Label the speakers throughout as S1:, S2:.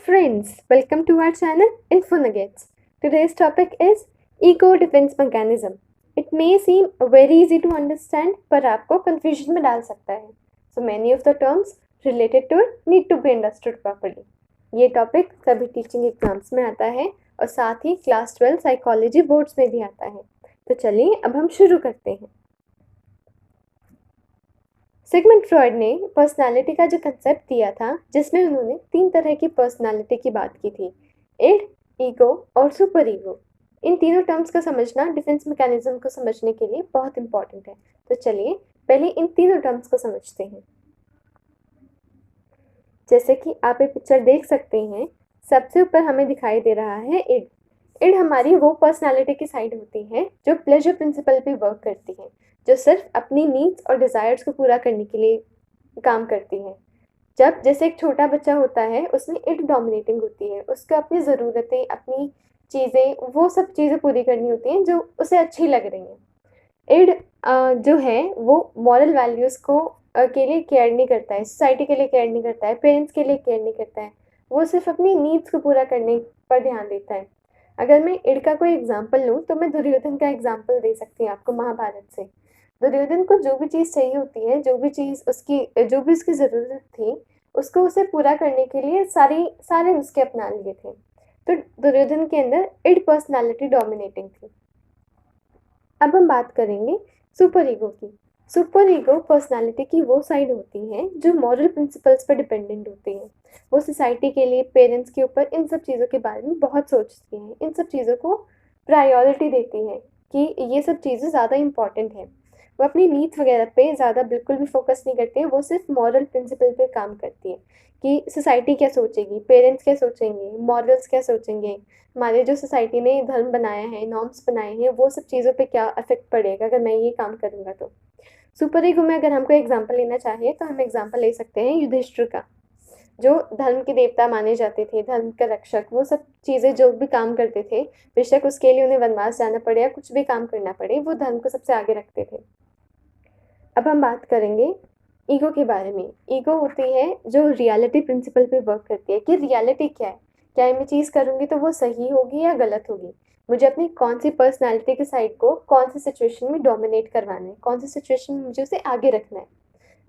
S1: friends, welcome to our channel Info Nuggets. Today's topic is ego defense mechanism. It may seem very easy to understand, पर आपको confusion में डाल सकता है. So many of the terms related to it need to be understood properly. ये topic सभी teaching exams में आता है और साथ ही class 12 psychology boards में भी आता है. तो चलिए अब हम शुरू करते हैं. सिगमंड फ्रॉयड ने पर्सनालिटी का जो कंसेप्ट दिया था, जिसमें उन्होंने 3 तरह की पर्सनालिटी की बात की थी, इड, ईगो और सुपर ईगो. इन तीनों टर्म्स का समझना डिफेंस मैकेनिज्म को समझने के लिए बहुत इंपॉर्टेंट है. तो चलिए पहले इन तीनों टर्म्स को समझते हैं. जैसे कि आप ये पिक्चर देख सकते हैं, सबसे ऊपर हमें दिखाई दे रहा है इड. इड हमारी वो पर्सनालिटी की साइड होती है जो प्लेजर प्रिंसिपल पे वर्क करती है, जो सिर्फ अपनी नीड्स और डिज़ायर्स को पूरा करने के लिए काम करती है. जब जैसे एक छोटा बच्चा होता है, उसमें इड डोमिनेटिंग होती है, उसको अपनी ज़रूरतें, अपनी चीज़ें, वो सब चीज़ें पूरी करनी होती हैं जो उसे अच्छी लग रही हैं. इड जो है वो मॉरल वैल्यूज़ को के लिए केयर नहीं करता है, सोसाइटी के लिए केयर नहीं करता है, पेरेंट्स के लिए केयर नहीं करता है. वो सिर्फ अपनी नीड्स को पूरा करने पर ध्यान देता है. अगर मैं इड का कोई एग्जाम्पल लूँ तो मैं दुर्योधन का एग्जाम्पल दे सकती हूँ आपको महाभारत से. दुर्योधन को जो भी चीज़ चाहिए होती है, जो भी उसकी ज़रूरत थी, उसको उसे पूरा करने के लिए सारे नुस्खे अपना लिए थे. तो दुर्योधन के अंदर इड पर्सनालिटी डोमिनेटिंग थी. अब हम बात करेंगे सुपर ईगो की. सुपर ईगो पर्सनालिटी की वो साइड होती है जो मॉरल प्रिंसिपल्स पर डिपेंडेंट होती है. वो सोसाइटी के लिए, पेरेंट्स के ऊपर, इन सब चीज़ों के बारे में बहुत सोचती हैं, इन सब चीज़ों को प्रायोरिटी देती हैं कि ये सब चीज़ें ज़्यादा इम्पॉर्टेंट हैं. वो अपनी नीड्स वगैरह पे ज़्यादा बिल्कुल भी फोकस नहीं करती है. वो सिर्फ मॉरल प्रिंसिपल पे काम करती है कि सोसाइटी क्या सोचेगी, पेरेंट्स क्या सोचेंगे, मॉरल्स क्या सोचेंगे, हमारे जो सोसाइटी ने धर्म बनाया है, नॉर्म्स बनाए हैं, वो सब चीज़ों पे क्या इफेक्ट पड़ेगा अगर मैं ये काम करूँगा. तो सुपर ईगो में अगर हमको एग्जाम्पल लेना चाहिए तो हम एग्जाम्पल ले सकते हैं युधिष्ठिर का, जो धर्म के देवता माने जाते थे, धर्म के रक्षक. वो सब चीज़ें जो भी काम करते थे, बेशक उसके लिए उन्हें वनवास जाना पड़े या कुछ भी काम करना पड़े, वो धर्म को सबसे आगे रखते थे. अब हम बात करेंगे ईगो के बारे में. ईगो होती है जो रियलिटी प्रिंसिपल पे वर्क करती है कि रियलिटी क्या है, क्या मैं चीज़ करूँगी तो वो सही होगी या गलत होगी, मुझे अपनी कौन सी पर्सनालिटी के साइड को कौन सी सिचुएशन में डोमिनेट करवाना है, कौन सी सिचुएशन में मुझे उसे आगे रखना है.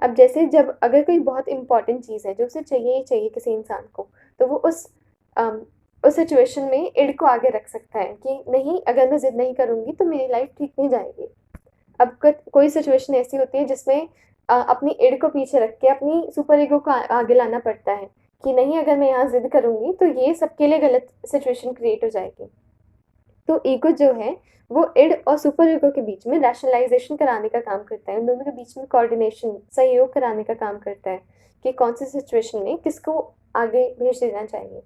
S1: अब जैसे जब अगर कोई बहुत इंपॉर्टेंट चीज़ है जो उसे चाहिए ही चाहिए किसी इंसान को, तो वो उस सिचुएशन में इड को आगे रख सकता है कि नहीं, अगर मैं ज़िद नहीं करूँगी तो मेरी लाइफ ठीक नहीं जाएगी. अब कोई सिचुएशन ऐसी होती है जिसमें अपनी इड को पीछे रख के अपनी सुपर ईगो को आगे लाना पड़ता है कि नहीं, अगर मैं यहाँ ज़िद करूँगी तो ये सबके लिए गलत सिचुएशन क्रिएट हो जाएगी. तो ईगो जो है वो इड और सुपर ईगो के बीच में रैशनलाइजेशन कराने का काम करता है, उन दोनों के बीच में कोऑर्डिनेशन, सहयोग कराने का काम करता है कि कौन सी सिचुएशन में किसको आगे भेज देना चाहिए.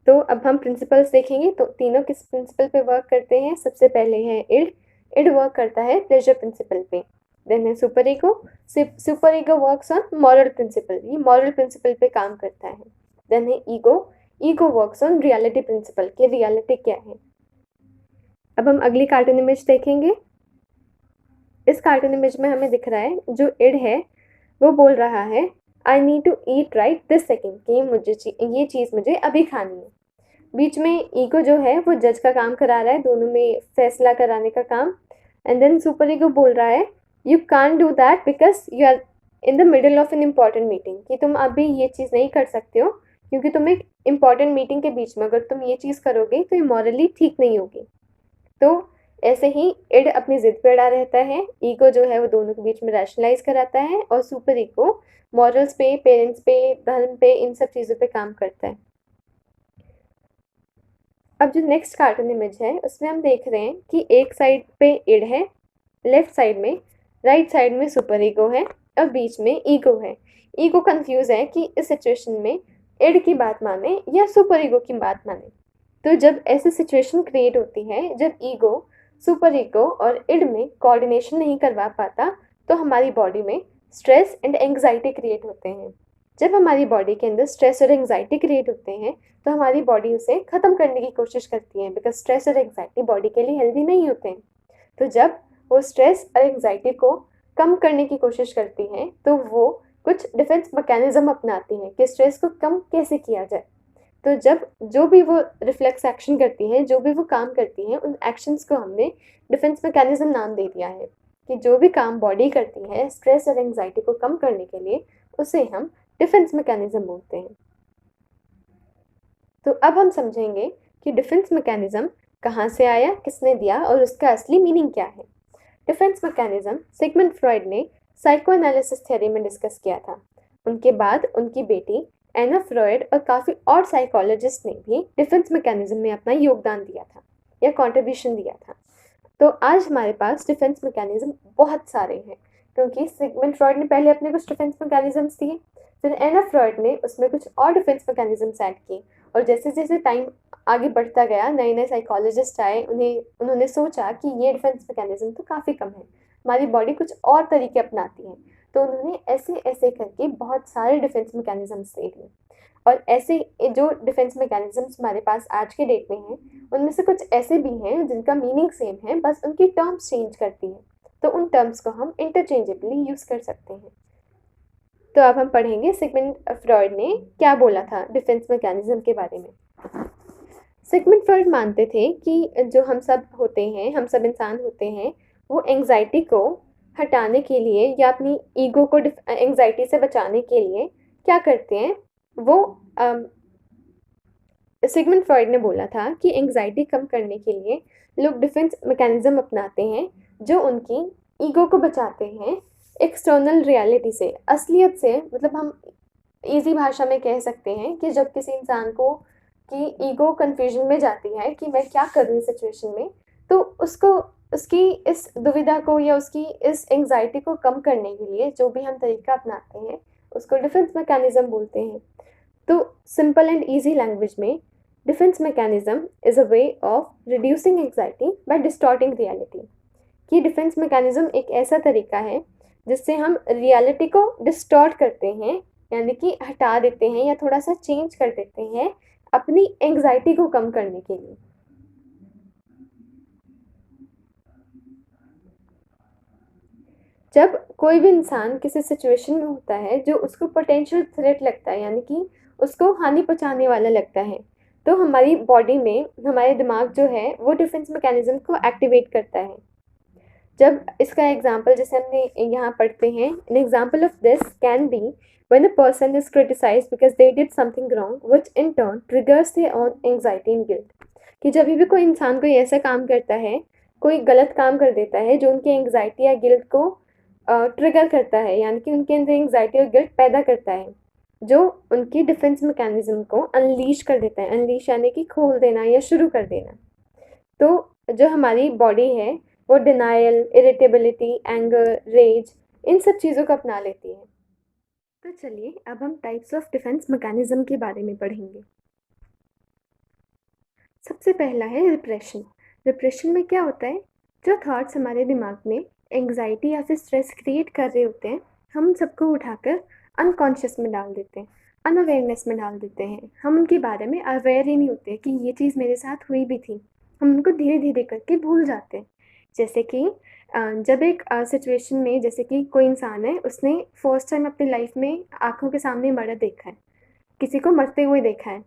S1: तो अब हम प्रिंसिपल्स देखेंगे. तो तीनों किस प्रिंसिपल पे वर्क करते हैं. सबसे पहले है इड. इड वर्क करता है प्लेजर प्रिंसिपल पे. देन है super ego. Super ego works on moral principle, ये मॉरल प्रिंसिपल पे काम करता है. देन है ego. Ego works on reality principle, कि रियलिटी क्या है. अब हम अगली कार्टून इमेज देखेंगे. इस कार्टून इमेज में हमें दिख रहा है जो इड है वो बोल रहा है I need to eat right this second, कि ये चीज़ मुझे अभी खानी है. बीच में ईगो जो है वो जज का काम करा रहा है, दोनों में फैसला कराने का काम. एंड देन सुपर ईगो बोल रहा है you can't do that because you are in the middle of an important meeting, कि तुम अभी ये चीज़ नहीं कर सकते हो क्योंकि तुम एक इम्पॉर्टेंट मीटिंग के बीच में अगर तुम ये चीज़ करोगे तो ये मॉरली ठीक नहीं होगी. तो ऐसे ही इड अपनी जिद पे अड़ा रहता है, ईगो जो है वो दोनों के बीच में रैशनलाइज कराता है, और सुपर ईगो मॉरल्स पे, पेरेंट्स पे, धर्म पे, इन सब चीज़ों पे काम करता है. अब जो नेक्स्ट कार्टून इमेज है उसमें हम देख रहे हैं कि एक साइड पे इड है, लेफ्ट साइड में, राइट साइड में सुपर ईगो है और बीच में ईगो है. ईगो कंफ्यूज है कि इस सिचुएशन में इड की बात माने या सुपर ईगो की बात माने. तो जब ऐसी सिचुएशन क्रिएट होती है जब ईगो, सुपर ईगो और इड में कोऑर्डिनेशन नहीं करवा पाता, तो हमारी बॉडी में स्ट्रेस एंड एंग्जाइटी क्रिएट होते हैं. जब हमारी बॉडी के अंदर स्ट्रेस और एंग्जाइटी क्रिएट होते हैं तो हमारी बॉडी उसे ख़त्म करने की कोशिश करती है, बिकॉज स्ट्रेस और एंग्जाइटी बॉडी के लिए हेल्दी नहीं होते हैं. तो जब वो स्ट्रेस और एंग्जाइटी को कम करने की कोशिश करती हैं तो वो कुछ डिफेंस मैकेनिज्म अपनाती हैं कि स्ट्रेस को कम कैसे किया जाए। तो जब जो भी वो रिफ्लेक्स एक्शन करती हैं, जो भी वो काम करती हैं, उन एक्शंस को हमने डिफेंस मैकेनिज्म नाम दे दिया है कि जो भी काम बॉडी करती है स्ट्रेस और एंग्जाइटी को कम करने के लिए, उसे हम डिफेंस मैकेनिज्म बोलते हैं। तो अब हम समझेंगे कि डिफेंस मैकेनिज्म कहाँ से आया, किसने दिया और उसका असली मीनिंग क्या है। डिफेंस मैकेनिज्म सिगमंड फ्रॉइड ने साइको एनालिसिस थ्योरी में डिस्कस किया था। उनके बाद उनकी बेटी एना फ्रॉइड और काफ़ी और साइकोलॉजिस्ट ने भी डिफेंस मैकेनिज्म में अपना योगदान दिया था या कंट्रीब्यूशन दिया था। तो आज हमारे पास डिफेंस मैकेनिज्म बहुत सारे हैं, क्योंकि सिगमंड फ्रॉइड ने पहले अपने कुछ डिफेंस मैकेनिज्म्स दिए, फिर एना फ्रॉइड ने उसमें कुछ और डिफेंस मैकेनिज्म्स ऐड किए, और जैसे जैसे टाइम आगे बढ़ता गया नए नए साइकोलॉजिस्ट आए, उन्होंने सोचा कि ये डिफेंस मैकेनिज्म तो काफ़ी कम है, हमारी बॉडी कुछ और तरीके अपनाती है। तो उन्होंने ऐसे ऐसे करके बहुत सारे डिफेंस मैकेनिज्म्स दे दिए। और ऐसे जो डिफेंस मैकेनिज्म्स हमारे पास आज के डेट में हैं, उनमें से कुछ ऐसे भी हैं जिनका मीनिंग सेम है, बस उनकी टर्म्स चेंज करती हैं। तो उन टर्म्स को हम इंटरचेंजेबली यूज़ कर सकते हैं। तो अब हम पढ़ेंगे सिगमंड फ्रॉइड ने क्या बोला था डिफेंस मैकेनिज्म के बारे में। सिगमंड फ्रॉइड मानते थे कि जो हम सब होते हैं, हम सब इंसान होते हैं, वो एंग्जाइटी को हटाने के लिए या अपनी ईगो को एंग्जाइटी से बचाने के लिए क्या करते हैं, वो सिगमंड फ्रॉइड ने बोला था कि एंग्जाइटी कम करने के लिए लोग डिफेंस मैकेनिज्म अपनाते हैं जो उनकी ईगो को बचाते हैं एक्सटर्नल रियलिटी से, असलियत से। मतलब हम इजी भाषा में कह सकते हैं कि जब किसी इंसान को की ईगो कन्फ्यूजन में जाती है कि मैं क्या करूँ इस सिचुएशन में, तो उसको उसकी इस दुविधा को या उसकी इस एंग्जाइटी को कम करने के लिए जो भी हम तरीका अपनाते हैं उसको डिफेंस मैकेनिज्म बोलते हैं। तो सिंपल एंड ईजी लैंग्वेज में defence mechanism is a way of reducing anxiety by distorting reality. कि डिफेंस मैकेनिज्म एक ऐसा तरीका है जिससे हम रियलिटी को डिस्टॉर्ट करते हैं, यानी कि हटा देते हैं या थोड़ा सा चेंज कर देते हैं अपनी एंग्जाइटी को कम करने के लिए। जब कोई भी इंसान किसी सिचुएशन में होता है जो उसको पोटेंशियल थ्रेट लगता है, यानी कि उसको हानि पहुंचाने वाला लगता है, तो हमारी बॉडी में हमारे दिमाग जो है वो डिफेंस मैकेनिज्म को एक्टिवेट करता है। जब इसका एग्जांपल जैसे हमने यहाँ पढ़ते हैं, an example of this can be when a person is criticised because they did something wrong which in turn triggers their own anxiety and guilt. कि जब भी कोई इंसान कोई ऐसा काम करता है, कोई गलत काम कर देता है जो उनकी एंग्जाइटी या गिल्ट को ट्रिगर करता है, यानी कि उनके अंदर एंग्जाइटी और गिल्ट पैदा करता है, जो उनकी डिफेंस मैकेनिज्म को अनलीश कर देता है। अनलीश यानी कि खोल देना या शुरू कर देना। तो जो हमारी बॉडी है वो डिनायल, इरिटेबिलिटी, एंगर, रेज, इन सब चीज़ों को अपना लेती है। तो चलिए अब हम टाइप्स ऑफ डिफेंस मैकेनिज्म के बारे में पढ़ेंगे। सबसे पहला है रिप्रेशन। रिप्रेशन में क्या होता है, जो थॉट्स हमारे दिमाग में एंग्जाइटी या फिर स्ट्रेस क्रिएट कर रहे होते हैं, हम सबको उठाकर अनकॉन्शियस में डाल देते हैं, अनअवेयरनेस में डाल देते हैं। हम उनके बारे में अवेयर ही नहीं होते कि ये चीज़ मेरे साथ हुई भी थी। हम उनको धीरे धीरे करके भूल जाते हैं। जैसे कि जब एक सिचुएशन में, जैसे कि कोई इंसान है, उसने फर्स्ट टाइम अपनी लाइफ में आंखों के सामने मर्डर देखा है, किसी को मरते हुए देखा है,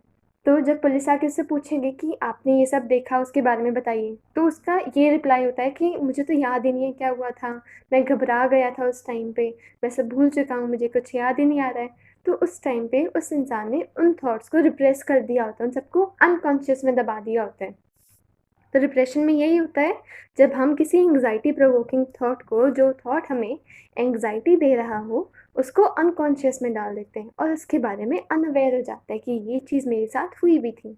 S1: तो जब पुलिस आके उससे पूछेंगे कि आपने ये सब देखा, उसके बारे में बताइए, तो उसका ये रिप्लाई होता है कि मुझे तो याद ही नहीं है क्या हुआ था, मैं घबरा गया था उस टाइम पे, मैं सब भूल चुका हूँ, मुझे कुछ याद ही नहीं आ रहा है। तो उस टाइम पे उस इंसान ने उन थॉट्स को रिप्रेस कर दिया होता है, उन सबको अनकॉन्शियस में दबा दिया होता है। तो डिप्रेशन में यही होता है, जब हम किसी एंग्जाइटी प्रोवोकिंग थॉट को, जो थॉट हमें एंग्जाइटी दे रहा हो, उसको अनकॉन्शियस में डाल देते हैं और उसके बारे में अनअवेयर हो जाता है कि ये चीज़ मेरे साथ हुई भी थी।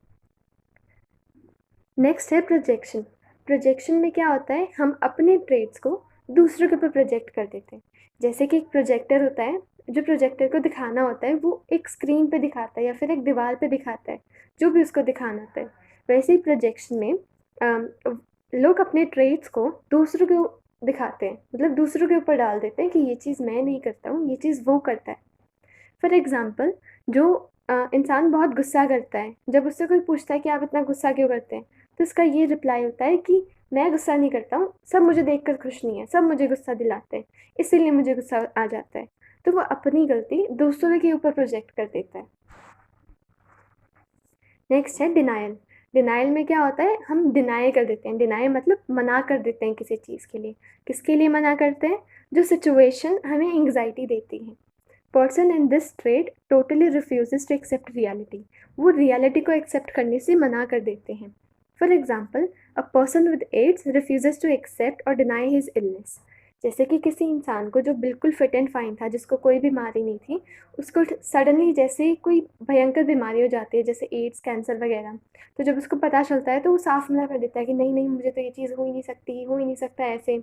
S1: नेक्स्ट है प्रोजेक्शन। प्रोजेक्शन में क्या होता है, हम अपने ट्रेड्स को दूसरों के ऊपर प्रोजेक्ट कर देते हैं। जैसे कि एक प्रोजेक्टर होता है, जो प्रोजेक्टर को दिखाना होता है वो एक स्क्रीन पे दिखाता है या फिर एक दीवार पे दिखाता है, जो भी उसको दिखाना होता है। वैसे ही प्रोजेक्शन में लोग अपने ट्रेड्स को दूसरों को दिखाते हैं, मतलब दूसरों के ऊपर डाल देते हैं कि ये चीज़ मैं नहीं करता हूँ, ये चीज़ वो करता है। फॉर एग्ज़ाम्पल, जो इंसान बहुत गुस्सा करता है, जब उससे कोई पूछता है कि आप इतना गुस्सा क्यों करते हैं, तो उसका ये रिप्लाई होता है कि मैं गुस्सा नहीं करता हूँ, सब मुझे देखकर खुश नहीं है, सब मुझे गुस्सा दिलाते हैं, इसीलिए मुझे गुस्सा आ जाता है। तो वो अपनी गलती दूसरों के ऊपर प्रोजेक्ट कर देता है। नेक्स्ट है डिनायल। डिनायल में क्या होता है, हम डिनाई कर देते हैं। डिनाई मतलब मना कर देते हैं किसी चीज़ के लिए। किसके लिए मना करते हैं? जो सिचुएशन हमें एंग्जाइटी देती है। Person in this trait totally refuses to accept reality. वो रियलिटी को एक्सेप्ट करने से मना कर देते हैं। For example, a person with AIDS refuses to accept और डिनाई हिज इलनेस। जैसे कि किसी इंसान को जो बिल्कुल फिट एंड फाइन था, जिसको कोई बीमारी नहीं थी, उसको सडनली जैसे कोई भयंकर बीमारी हो जाती है, जैसे एड्स, कैंसर वगैरह, तो जब उसको पता चलता है तो वो साफ मना कर देता है कि नहीं नहीं, मुझे तो ये चीज़ हो ही नहीं सकती, हो ही नहीं सकता ऐसे।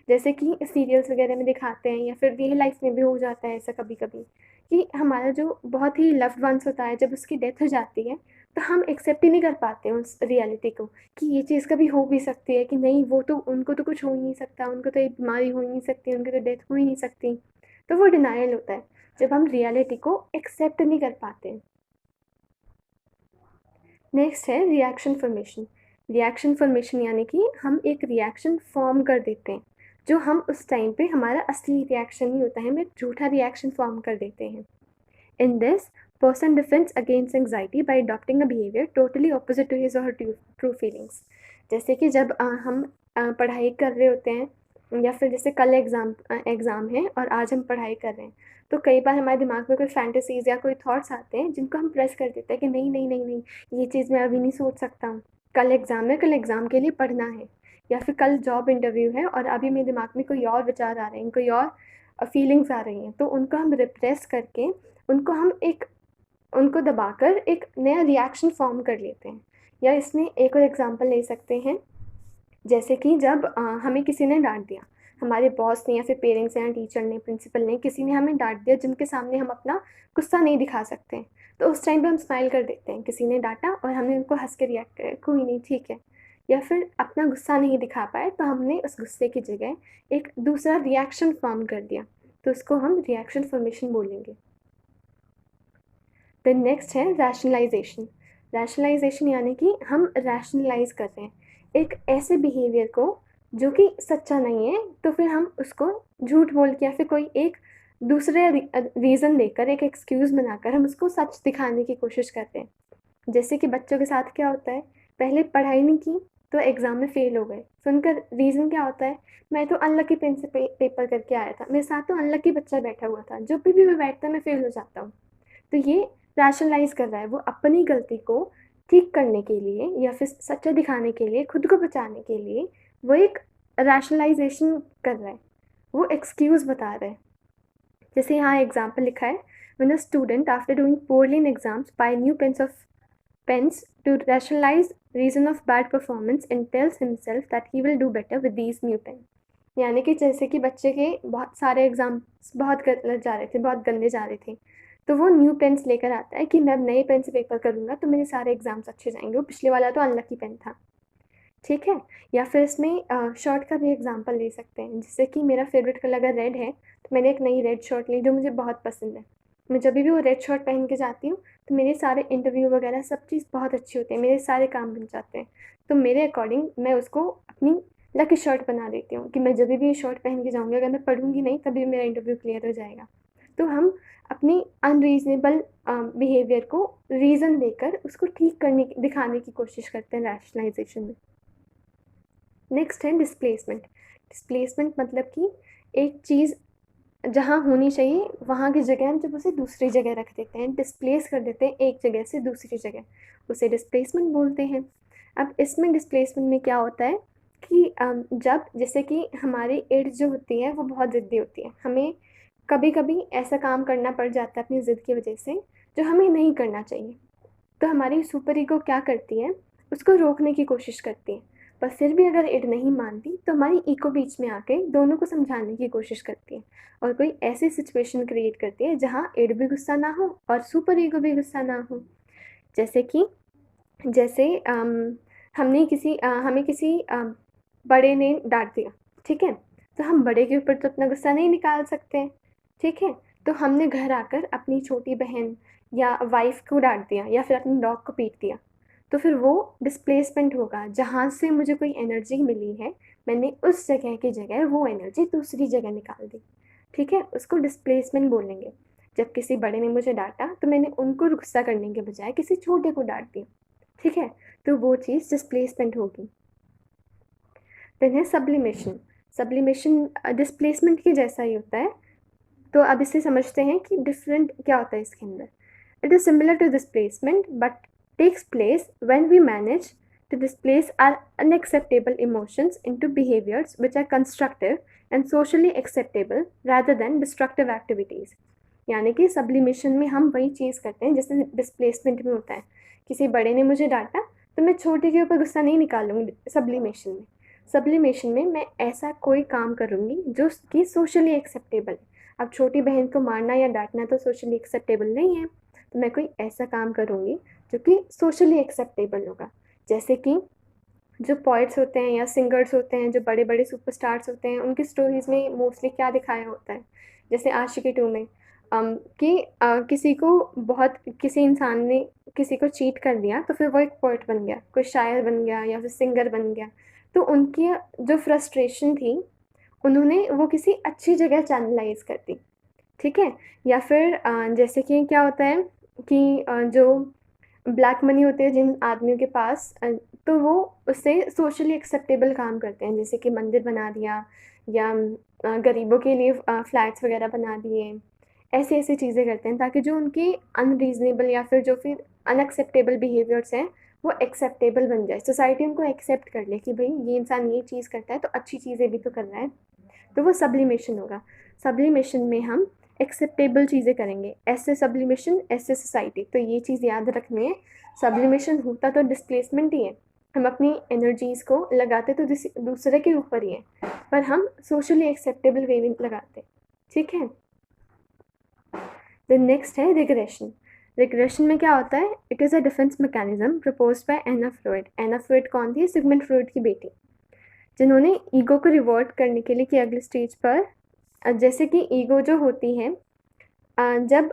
S1: जैसे कि सीरियल्स वगैरह में दिखाते हैं, या फिर रियल लाइफ में भी हो जाता है ऐसा कभी कभी, कि हमारा जो बहुत ही लव्ड वंस होता है, जब उसकी डेथ हो जाती है तो हम एक्सेप्ट ही नहीं कर पाते हैं उस रियलिटी को, कि ये चीज़ कभी हो भी सकती है, कि नहीं वो तो, उनको तो कुछ हो ही नहीं सकता, उनको तो एक बीमारी हो ही नहीं सकती, उनकी तो डेथ हो ही नहीं सकती। तो वो डिनायल होता है, जब हम रियलिटी को एक्सेप्ट नहीं कर पाते। नेक्स्ट है रिएक्शन फॉर्मेशन। रिएक्शन फॉर्मेशन यानी कि हम एक रिएक्शन फॉर्म कर देते हैं, जो हम उस टाइम पे हमारा असली रिएक्शन नहीं होता है, हम एक झूठा रिएक्शन फॉर्म कर देते हैं। In this, person defends against anxiety by adopting a behaviour totally opposite to his और हर ट्रू फीलिंग्स। जैसे कि जब हम पढ़ाई कर रहे होते हैं, या फिर जैसे कल एग्ज़ाम है और आज हम पढ़ाई कर रहे हैं, तो कई बार हमारे दिमाग में कोई फैंटेसीज़ या कोई थॉट्स आते हैं, जिनको हम प्रेस कर देते हैं कि नहीं नहीं नहीं नहीं, ये चीज़ मैं अभी नहीं सोच सकता हूँ, कल एग्ज़ाम है, कल एग्ज़ाम के लिए पढ़ना है। या फिर कल जॉब इंटरव्यू है और अभी मेरे दिमाग में कोई और विचार आ रहे हैं, कोई और फीलिंग्स आ रही हैं, तो उनको हम रिप्रेस करके, उनको हम एक, उनको दबाकर एक नया रिएक्शन फॉर्म कर लेते हैं। या इसमें एक और एग्जांपल ले सकते हैं, जैसे कि जब हमें किसी ने डांट दिया, हमारे बॉस ने या फिर पेरेंट्स या टीचर ने, प्रिंसिपल ने, किसी ने हमें डांट दिया जिनके सामने हम अपना गुस्सा नहीं दिखा सकते हैं, तो उस टाइम पे हम स्माइल कर देते हैं। किसी ने डांटा और हमने उनको हंस के रिएक्ट किया, कोई नहीं, ठीक है। या फिर अपना गुस्सा नहीं दिखा पाए तो हमने उस गुस्से की जगह एक दूसरा रिएक्शन फॉर्म कर दिया, तो उसको हम रिएक्शन फॉर्मेशन बोलेंगे। देन नेक्स्ट है रैशनलाइजेशन। रैशनलाइजेशन यानी कि हम रैशनलाइज कर रहे हैं एक ऐसे बिहेवियर को जो कि सच्चा नहीं है, तो फिर हम उसको झूठ बोल के या फिर कोई एक दूसरे रीज़न देकर, एक एक्सक्यूज़ बनाकर हम उसको सच दिखाने की कोशिश करते हैं। जैसे कि बच्चों के साथ क्या होता है, पहले पढ़ाई नहीं की तो एग्ज़ाम में फ़ेल हो गए, तो उनका रीज़न क्या होता है, मैं तो अनलकी पेन से पेपर करके आया था, मेरे साथ तो अनलकी बच्चा बैठा हुआ था, जब भी मैं बैठता मैं फ़ेल हो जाता हूँ। तो ये रैशनलाइज़ कर रहा है, वो अपनी गलती को ठीक करने के लिए या फिर सच्चा दिखाने के लिए, खुद को बचाने के लिए वो एक रैशनलाइजेशन कर रहा है, वो एक्सक्यूज़ बता रहा है। जैसे यहाँ एग्जाम्पल लिखा है, when a student after doing पोorly in exams buy new pens to rationalize reason of bad performance and tells himself that he will do better with these new pens। यानी कि जैसे कि बच्चे के बहुत सारे एग्ज़ाम्स बहुत गलत जा रहे थे, बहुत गंदे जा रहे थे, तो वो न्यू पेन्स लेकर आता है कि मैं अब नए पेन से पेपर करूँगा तो मेरे सारे एग्ज़ाम्स अच्छे जाएंगे, वो पिछले वाला तो अनलकी पेन था। ठीक है। या फिर इसमें शर्ट का भी एग्जांपल ले सकते हैं, जैसे कि मेरा फेवरेट कलर अगर रेड है तो मैंने एक नई रेड शर्ट ली जो मुझे बहुत पसंद है। मैं जब भी वो रेड शर्ट पहन के जाती हूँ तो मेरे सारे इंटरव्यू वगैरह सब चीज़ बहुत अच्छी होती है, मेरे सारे काम बन जाते हैं। तो मेरे अकॉर्डिंग मैं उसको अपनी लकी शर्ट बना देती हूँ कि मैं जब भी ये शर्ट पहन के जाऊँगी, अगर मैं पढ़ूँगी नहीं तभी मेरा इंटरव्यू क्लियर हो जाएगा। तो हम अपनी अनरीज़नेबल बिहेवियर को रीज़न देकर उसको ठीक करने की, दिखाने की कोशिश करते हैं रैशनलाइजेशन में। नेक्स्ट है डिस्प्लेसमेंट। डिस्प्लेसमेंट मतलब कि एक चीज़ जहाँ होनी चाहिए वहाँ की जगह हम जब उसे दूसरी जगह रख देते हैं, डिस्प्लेस कर देते हैं एक जगह से दूसरी जगह, उसे डिस्प्लेसमेंट बोलते हैं। अब इसमें डिस्प्लेसमेंट में क्या होता है कि जब जैसे कि हमारी एड्स जो होती है वो बहुत ज़िद्दी होती है, हमें कभी कभी ऐसा काम करना पड़ जाता है अपनी ज़िद की वजह से जो हमें नहीं करना चाहिए, तो हमारी सुपर ईगो क्या करती है, उसको रोकने की कोशिश करती है। पर फिर भी अगर इड नहीं मानती तो हमारी ईगो बीच में आके दोनों को समझाने की कोशिश करती है, और कोई ऐसी सिचुएशन क्रिएट करती है जहाँ इड भी गुस्सा ना हो और सुपर ईगो भी गुस्सा ना हो। जैसे कि जैसे हमें किसी बड़े ने डांट दिया, ठीक है, तो हम बड़े के ऊपर तो अपना गुस्सा नहीं निकाल सकते हैं, ठीक है। तो हमने घर आकर अपनी छोटी बहन या वाइफ को डांट दिया या फिर अपने डॉग को पीट दिया, तो फिर वो डिस्प्लेसमेंट होगा, जहाँ से मुझे कोई एनर्जी मिली है मैंने उस जगह की जगह वो एनर्जी दूसरी जगह निकाल दी। ठीक है, उसको डिस्प्लेसमेंट बोलेंगे। जब किसी बड़े ने मुझे डाँटा तो मैंने उनको गुस्सा करने के बजाय किसी छोटे को डाँट दिया, ठीक है? तो वो चीज़ डिस्प्लेसमेंट होगी। देन है सब्लिमेशन। सब्लिमेशन डिस्प्लेसमेंट के जैसा ही होता है। तो अब इसे समझते हैं कि डिफरेंट क्या होता है इसके अंदर। It is similar to displacement but takes place when we manage to displace our unacceptable emotions into behaviors which are constructive and socially acceptable rather than destructive activities. यानी कि सब्लिमेशन में हम वही चीज़ करते हैं जैसे डिस्प्लेसमेंट में होता है। किसी बड़े ने मुझे डांटा तो मैं छोटे के ऊपर गुस्सा नहीं निकालूंगी सब्लिमेशन में। सब्लिमेशन में मैं ऐसा कोई काम करूँगी जो कि सोशली एक्सेप्टेबल है। अब छोटी बहन को मारना या डांटना तो सोशली एक्सेप्टेबल नहीं है, तो मैं कोई ऐसा काम करूँगी जो कि सोशली एक्सेप्टेबल होगा। जैसे कि जो पोइट्स होते हैं या सिंगर्स होते हैं, जो बड़े बड़े सुपरस्टार्स होते हैं, उनकी स्टोरीज़ में मोस्टली क्या दिखाया होता है, जैसे आशिकी 2 में कि किसी को बहुत किसी इंसान ने किसी को चीट कर दिया तो फिर वो एक पोइट बन गया, कोई शायर बन गया या फिर सिंगर बन गया। तो उनकी जो फ्रस्ट्रेशन थी उन्होंने वो किसी अच्छी जगह चैनलाइज़ कर दी, ठीक है? या फिर जैसे कि क्या होता है कि जो ब्लैक मनी होती है जिन आदमियों के पास तो वो उससे सोशली एक्सेप्टेबल काम करते हैं, जैसे कि मंदिर बना दिया या गरीबों के लिए फ्लैट्स वगैरह बना दिए। ऐसी-ऐसी चीज़ें करते हैं ताकि जो उनके अनरीज़नेबल या फिर जो फिर अनएक्सेप्टेबल बिहेवियर्स हैं, वो एक्सेप्टेबल बन जाए। सोसाइटी उनको एक्सेप्ट कर ले कि भई ये इंसान ये चीज़ करता है तो अच्छी चीज़ें भी तो कर रहा है। तो वो सब्लिमेशन होगा। सब्लिमेशन में हम एक्सेप्टेबल चीज़ें करेंगे। ऐसे सब्लिमेशन, ऐसे सोसाइटी। तो ये चीज़ याद रखनी है, सब्लिमेशन होता तो डिस्प्लेसमेंट ही है। हम अपनी एनर्जीज़ को लगाते तो दूसरे के ऊपर ही है, पर हम सोशली एक्सेप्टेबल वे में लगाते हैं, ठीक है? देन नेक्स्ट है रिग्रेशन। रिग्रेशन में क्या होता है? It is a defence mechanism proposed by Anna Freud. Anna Freud कौन थी? सिगमंड फ्रॉइड की बेटी, जिन्होंने ईगो को रिवॉर्ड करने के लिए कि अगले स्टेज पर जैसे कि ईगो जो होती है जब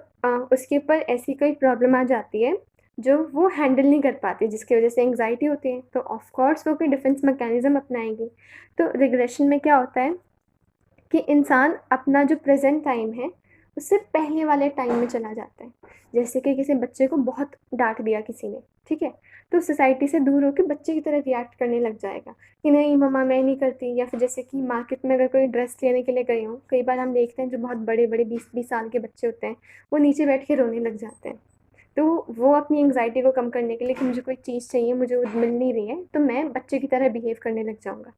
S1: उसके ऊपर ऐसी कोई प्रॉब्लम आ जाती है जो वो हैंडल नहीं कर पाती, जिसकी वजह से एंग्जाइटी होती है, तो ऑफ कोर्स वो कोई डिफेंस मैकेनिज्म अपनाएगी। तो रिग्रेशन में क्या होता है कि इंसान अपना जो प्रेजेंट टाइम है उससे पहले वाले टाइम में चला जाता है। जैसे कि किसी बच्चे को बहुत डांट दिया किसी ने, ठीक है? तो सोसाइटी से दूर होकर बच्चे की तरह रिएक्ट करने लग जाएगा कि नहीं मम्मा मैं नहीं करती। या फिर जैसे कि मार्केट में अगर कोई ड्रेस लेने के लिए गए हों, कई बार हम देखते हैं जो बहुत बड़े बड़े 20-20 साल के बच्चे होते हैं वो नीचे बैठ के रोने लग जाते हैं। तो वो अपनी एंग्जाइटी को कम करने के लिए कि मुझे कोई चीज़ चाहिए, मुझे वो मिल नहीं रही है, तो मैं बच्चे की तरह बिहेव करने लग जाऊँगा।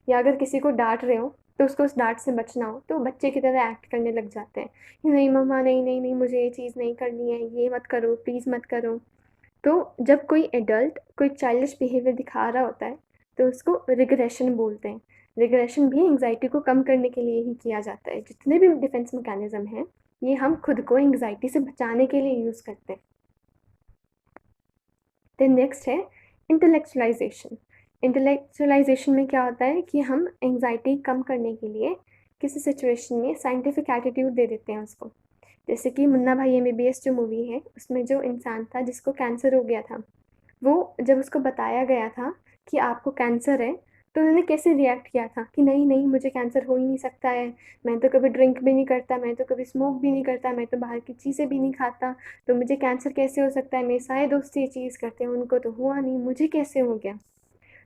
S1: या अगर किसी को डांट रहे हो तो उसको उस डांट से बचना हो तो बच्चे की तरह एक्ट करने लग जाते हैं कि नहीं मम्मा नहीं नहीं नहीं मुझे ये चीज़ नहीं करनी है, ये मत करो प्लीज़ मत करो। तो जब कोई एडल्ट कोई चाइल्डिश बिहेवियर दिखा रहा होता है तो उसको रिग्रेशन बोलते हैं। रिग्रेशन भी एंग्जाइटी को कम करने के लिए ही किया जाता है। जितने भी डिफेंस मैकेनिज्म हैं ये हम खुद को एंग्जाइटी से बचाने के लिए यूज़ करते हैं। देन नेक्स्ट है इंटेलेक्चुअलाइजेशन। इंटेलेक्चुअलाइजेशन में क्या होता है कि हम एंग्जाइटी कम करने के लिए किसी सिचुएशन में साइंटिफिक एटीट्यूड दे देते हैं उसको। जैसे कि मुन्ना भाई एमबीबीएस जो मूवी है उसमें जो इंसान था जिसको कैंसर हो गया था, वो जब उसको बताया गया था कि आपको कैंसर है तो उन्होंने कैसे रिएक्ट किया था कि नहीं नहीं मुझे कैंसर हो ही नहीं सकता है, मैं तो कभी ड्रिंक भी नहीं करता, मैं तो कभी स्मोक भी नहीं करता, मैं तो बाहर की चीज़ें भी नहीं खाता, तो मुझे कैंसर कैसे हो सकता है, मेरे सारे दोस्त ये चीज़ करते हैं उनको तो हुआ नहीं, मुझे कैसे हो गया।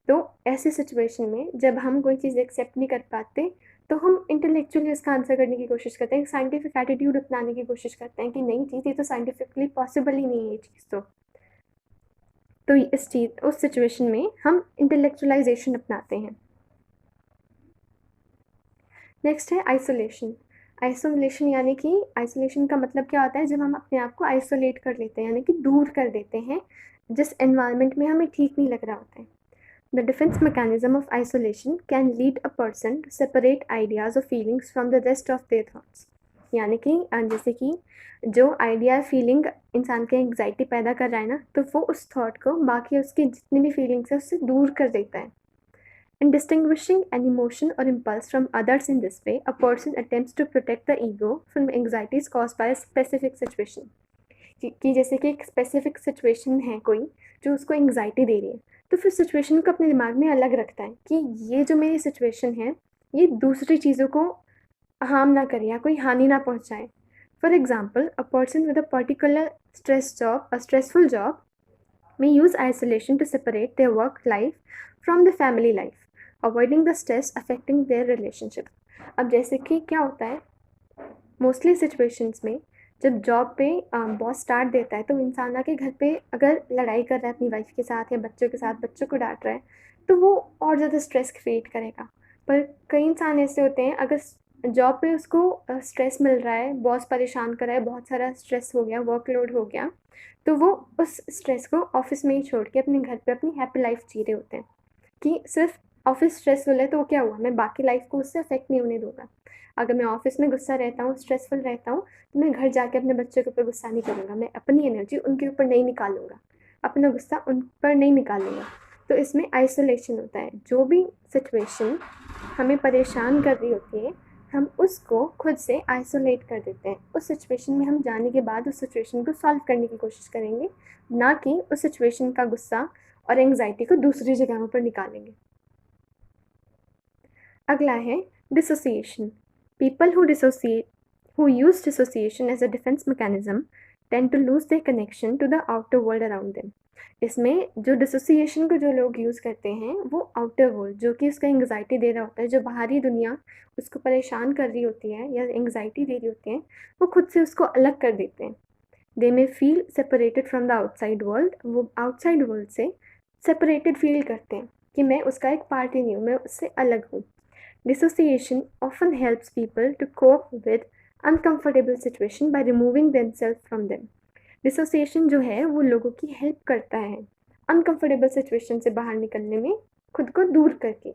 S1: तो ऐसी सिचुएशन में जब हम कोई चीज़ एक्सेप्ट नहीं कर पाते तो हम इंटेलेक्चुअली उसका आंसर करने की कोशिश करते हैं, साइंटिफिक एटीट्यूड अपनाने की कोशिश करते हैं कि नहीं चीज़ ये तो साइंटिफिकली पॉसिबल ही नहीं है ये चीज़। तो इस चीज़ उस सिचुएशन में हम इंटेलेक्चुअलाइजेशन अपनाते हैं। नेक्स्ट है आइसोलेशन। आइसोलेशन यानी कि आइसोलेशन का मतलब क्या होता है, जब हम अपने आप को आइसोलेट कर लेते हैं यानी कि दूर कर देते हैं जिस एनवायरनमेंट में हमें ठीक नहीं लग रहा होता है। The defence mechanism of isolation can lead a person to separate ideas और feelings from the rest of their thoughts. यानी कि जैसे कि जो आइडिया फीलिंग इंसान के एंग्जाइटी पैदा कर रहा है ना, तो वो उस थॉट को बाकी उसकी जितनी भी फीलिंग्स है उससे दूर कर देता है। In distinguishing an emotion or impulse from others in this way, a person attempts to protect the ego from anxieties caused by a specific situation. कि जैसे कि एक स्पेसिफिक सिचुएशन है कोई जो उसको एंग्जाइटी दे रही है, तो फिर सिचुएशन को अपने दिमाग में अलग रखता है कि ये जो मेरी सिचुएशन है ये दूसरी चीज़ों को हार्म ना करे या कोई हानि ना पहुँचाए। For example, a person with a particular stressful job may use isolation to separate their work life from the family life, avoiding the stress affecting their relationship. अब जैसे कि क्या होता है, मोस्टली सिचुएशंस में जब जॉब पे बॉस डांट देता है तो इंसान आके घर पे अगर लड़ाई कर रहा है अपनी वाइफ के साथ या बच्चों के साथ, बच्चों को डांट रहा है, तो वो और ज़्यादा स्ट्रेस क्रिएट करेगा। पर कई इंसान ऐसे होते हैं, अगर जॉब पे उसको स्ट्रेस मिल रहा है, बॉस परेशान कर रहा है, बहुत सारा स्ट्रेस हो गया, वर्कलोड हो गया, तो वो उस स्ट्रेस को ऑफिस में ही छोड़ के अपने घर पे अपनी हैप्पी लाइफ जी रहे होते हैं कि सिर्फ ऑफिस स्ट्रेसफुल है तो क्या हुआ, मैं बाकी लाइफ को उससे अफेक्ट नहीं होने दूंगा। अगर मैं ऑफिस में गुस्सा रहता हूँ, स्ट्रेसफुल रहता हूँ, तो मैं घर जाके अपने बच्चों के ऊपर गुस्सा नहीं करूँगा, मैं अपनी एनर्जी उनके ऊपर नहीं निकालूंगा, अपना गुस्सा उन पर नहीं निकालूंगा। तो इसमें आइसोलेशन होता है। जो भी सिचुएशन हमें परेशान कर रही होती है, हम उसको खुद से आइसोलेट कर देते हैं। उस सिचुएशन में हम जाने के बाद उस सिचुएशन को सॉल्व करने की कोशिश करेंगे, ना कि उस सिचुएशन का गुस्सा और एंग्जाइटी को दूसरी जगहों पर निकालेंगे। अगला है dissociation. People who use dissociation as a defense mechanism tend to lose their connection to the outer world around them. इसमें जो डिसोसिएशन को जो लोग यूज़ करते हैं, वो आउटर वर्ल्ड जो कि उसका एंग्जाइटी दे रहा होता है, जो बाहरी दुनिया उसको परेशान कर रही होती है या एंग्जाइटी दे रही होती है, वो खुद से उसको अलग कर देते हैं। They may feel separated from the outside world. वो आउटसाइड वर्ल्ड से सेपरेटेड फील करते हैं कि मैं उसका एक पार्ट ही नहीं हूँ, मैं उससे अलग हूँ। Dissociation often helps people to cope with uncomfortable situation by removing themselves from them. Dissociation जो है वो लोगों की हेल्प करता है uncomfortable situation से बाहर निकलने में, खुद को दूर करके।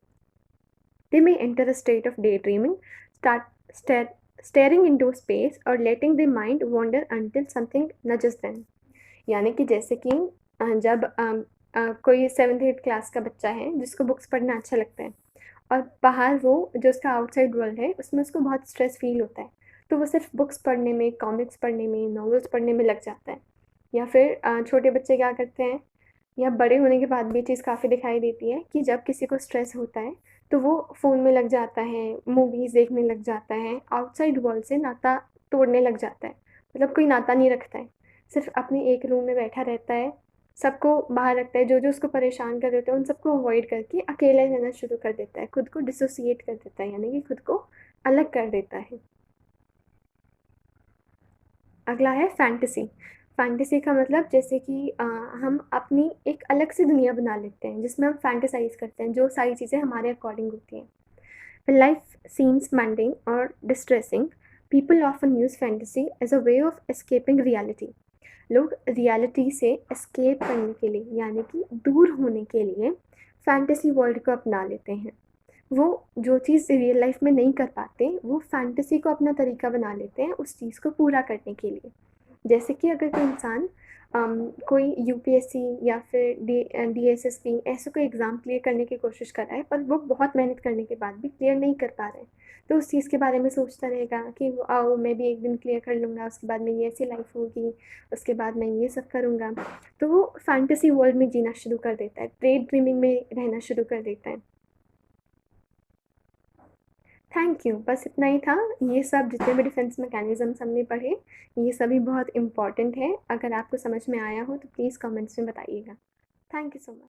S1: They may enter a state of daydreaming, staring into space or letting their mind wander until something nudges them. यानी कि जैसे कि जब कोई 7th-8th क्लास का बच्चा है जिसको बुक्स पढ़ना अच्छा लगता है और बाहर वो जो उसका आउटसाइड वर्ल्ड है उसमें उसको बहुत स्ट्रेस फील होता है, तो वो सिर्फ बुक्स पढ़ने में, कॉमिक्स पढ़ने में, नॉवेल्स पढ़ने में लग जाता है। या फिर छोटे बच्चे क्या करते हैं, या बड़े होने के बाद भी ये चीज़ काफ़ी दिखाई देती है कि जब किसी को स्ट्रेस होता है तो वो फ़ोन में लग जाता है, मूवीज़ देखने लग जाता है, आउटसाइड वर्ल्ड से नाता तोड़ने लग जाता है, मतलब कोई नाता नहीं रखता है, सिर्फ अपने एक रूम में बैठा रहता है, सबको बाहर रखता है, जो उसको परेशान कर देते हैं उन सबको अवॉइड करके अकेले रहना शुरू कर देता है, खुद को डिसोसिएट कर देता है, यानी कि खुद को अलग कर देता है। अगला है फैंटेसी। फैंटेसी का मतलब जैसे कि हम अपनी एक अलग सी दुनिया बना लेते हैं जिसमें हम फैंटेसाइज करते हैं, जो सारी चीज़ें हमारे अकॉर्डिंग होती हैं। When life seems mundane or distressing, people often use fantasy as a way of escaping reality. लोग रियलिटी से एस्केप करने के लिए, यानी कि दूर होने के लिए, फैंटेसी वर्ल्ड को अपना लेते हैं। वो जो चीज़ रियल लाइफ में नहीं कर पाते, वो फैंटेसी को अपना तरीका बना लेते हैं उस चीज़ को पूरा करने के लिए। जैसे कि अगर कोई इंसान कोई यूपीएससी या फिर डीएसएसपी ऐसे कोई एग्ज़ाम क्लियर करने की कोशिश कर रहा है, पर वो बहुत मेहनत करने के बाद भी क्लियर नहीं कर पा रहा है, तो उस चीज़ के बारे में सोचता रहेगा कि आओ मैं भी एक दिन क्लियर कर लूँगा, उसके बाद मेरी ऐसी लाइफ होगी, उसके बाद मैं ये सब करूँगा। तो वो फैंटेसी वर्ल्ड में जीना शुरू कर देता है, डे ड्रीमिंग में रहना शुरू कर देता है। थैंक यू, बस इतना ही था। ये सब जितने भी डिफेंस मैकेनिज़्म्स हमने पढ़े, ये सभी बहुत इम्पॉर्टेंट है। अगर आपको समझ में आया हो तो प्लीज़ कमेंट्स में बताइएगा। Thank you so much.